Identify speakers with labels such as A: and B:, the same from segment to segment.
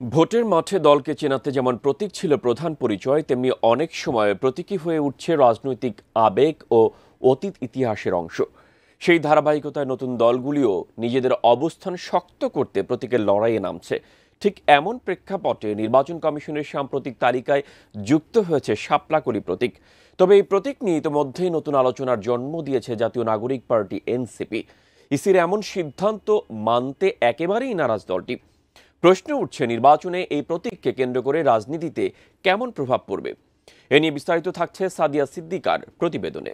A: ভোটের মাঠে দলকে চেনাতে যেমন প্রতীক ছিল প্রধান পরিচয়, তেমনি অনেক সময় প্রতীকী হয়ে উঠছে রাজনৈতিক আবেগ ও অতীত ইতিহাসের অংশ। সেই ধারাবাহিকতায় নতুন দলগুলিও নিজেদের অবস্থান শক্ত করতে প্রতীকের লড়াইয়ে নামছে। ঠিক এমন প্রেক্ষাপটে নির্বাচন কমিশনের সাম্প্রতিক তালিকায় যুক্ত হয়েছে শাপলাকলি প্রতীক। তবে এই প্রতীক নিয়ে ইতিমধ্যেই নতুন আলোচনার জন্ম দিয়েছে জাতীয় নাগরিক পার্টি এনসিপি। ইসির এমন সিদ্ধান্ত মানতে একেবারেই নারাজ দলটি। প্রশ্ন উঠছে, নির্বাচনে এই প্রতীককে কেন্দ্র করে রাজনীতিতে কেমন প্রভাব পড়বে। এ নিয়ে বিস্তারিত থাকছে সাদিয়া সিদ্দিকার প্রতিবেদনে।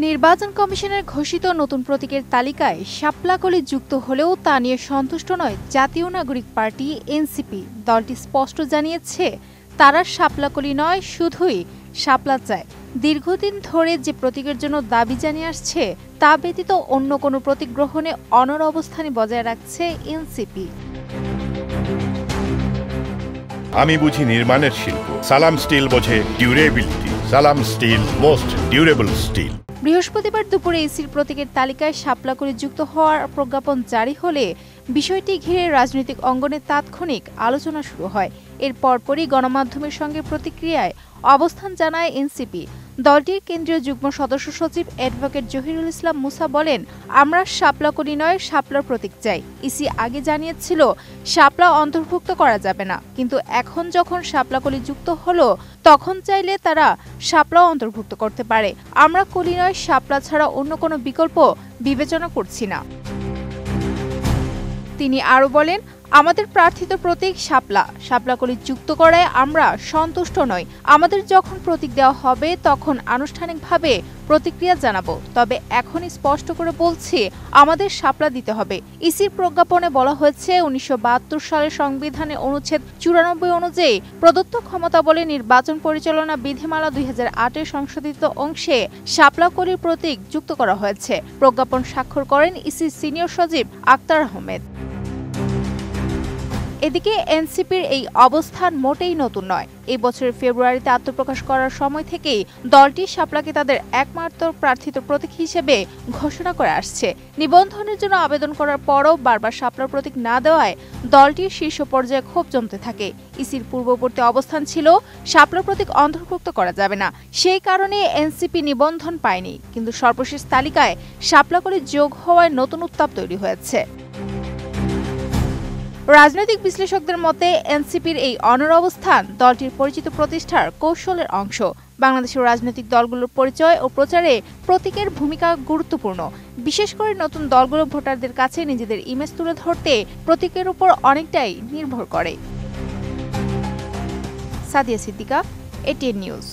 B: নির্বাচন কমিশনের ঘোষিত নতুন প্রতীকের তালিকায় শাপলাকলি যুক্ত হলেও তা নিয়ে সন্তুষ্ট নয় জাতীয় নাগরিক পার্টি এনসিপি। দলটি স্পষ্ট জানিয়েছে, তারা শাপলাকলি নয়, শুধুই শাপলা চায়। দীর্ঘদিন ধরে যে প্রতীকের জন্য দাবি জানিয়ে আসছে, তা ব্যতীত অন্য কোনো প্রতীক গ্রহণে অনড় অবস্থানই বজায় রাখছে এনসিপি।
C: আমি বুঝি নির্মাণের শিল্প, সালাম স্টিল বোঝে ডিউরেবিলিটি। সালাম স্টিল, মোস্ট ডিউরেবল স্টিল।
B: বৃহস্পতিবার দুপুরে ইসির প্রতীকের তালিকায় শাপলাকলি যুক্ত হওয়ার প্রজ্ঞাপন জারি হলে বিষয়টি ঘিরে রাজনৈতিক অঙ্গনে তাৎক্ষণিক আলোচনা শুরু হয়। এর পরপরই গণমাধ্যমের সঙ্গে প্রতিক্রিয়ায় অবস্থান জানায় এনসিপি। দলটির কেন্দ্রীয় যুগ্ম সদস্য সচিব অ্যাডভোকেট জহিরুল ইসলাম মুসা বলেন, আমরা শাপলাকলি নয়, শাপলার প্রতীক চাই। ইসি আগে জানিয়েছিল শাপলা অন্তর্ভুক্ত করা যাবে না, কিন্তু এখন যখন শাপলাকলি যুক্ত হলো, তখন চাইলে তারা শাপলাও অন্তর্ভুক্ত করতে পারে। আমরা কলি নয়, শাপলা ছাড়া অন্য কোনো বিকল্প বিবেচনা করছি না। তিনি আরও বলেন, আমাদের প্রার্থিত প্রতীক শাপলা, শাপলাকলি যুক্ত করায় আমরা সন্তুষ্ট নই। আমাদের যখন প্রতীক দেওয়া হবে তখন আনুষ্ঠানিকভাবে প্রতিক্রিয়া জানাবো। তবে এখনই স্পষ্ট করে বলছি, আমাদের শাপলা দিতে হবে। ইসির প্রজ্ঞাপনে বলা হয়েছে, 1972 সালের সংবিধানে অনুচ্ছেদ 94 অনুযায়ী প্রদত্ত ক্ষমতা বলে নির্বাচন পরিচালনা বিধিমালা 2008-এর সংশোধিত অংশে শাপলাকলির প্রতীক যুক্ত করা হয়েছে। প্রজ্ঞাপন স্বাক্ষর করেন ইসির সিনিয়র সচিব আক্তার আহমেদ। এদিকে এনসিপির এই অবস্থান মোটেই নতুন নয়। এই বছরের ফেব্রুয়ারিতে আত্মপ্রকাশ করার সময় থেকেই দলটি শাপলাকে তাদের একমাত্র প্রার্থিত প্রতীক হিসেবে ঘোষণা করে আসছে। নিবন্ধনের জন্য আবেদন করার পরও বারবার শাপলার প্রতীক না দেওয়ায় দলটির শীর্ষ পর্যায়ে ক্ষোভ জমতে থাকে। ইসির পূর্ববর্তী অবস্থান ছিল শাপলা প্রতীক অন্তর্ভুক্ত করা যাবে না, সেই কারণে এনসিপি নিবন্ধন পায়নি। কিন্তু সর্বশেষ তালিকায় শাপলাকলি যোগ হওয়ায় নতুন উত্তাপ তৈরি হয়েছে। রাজনৈতিক বিশ্লেষকদের মতে এনসিপির এই অনড় অবস্থান দলটির পরিচিত প্রতিষ্ঠার কৌশলের অংশ। বাংলাদেশের রাজনৈতিক দলগুলোর পরিচয় ও প্রচারে প্রতীকের ভূমিকা গুরুত্বপূর্ণ। বিশেষ করে নতুন দলগুলো ভোটারদের কাছে নিজেদের ইমেজ তুলে ধরতে প্রতীকের উপর অনেকটাই নির্ভর করে। Sadia Siddika, ATN news.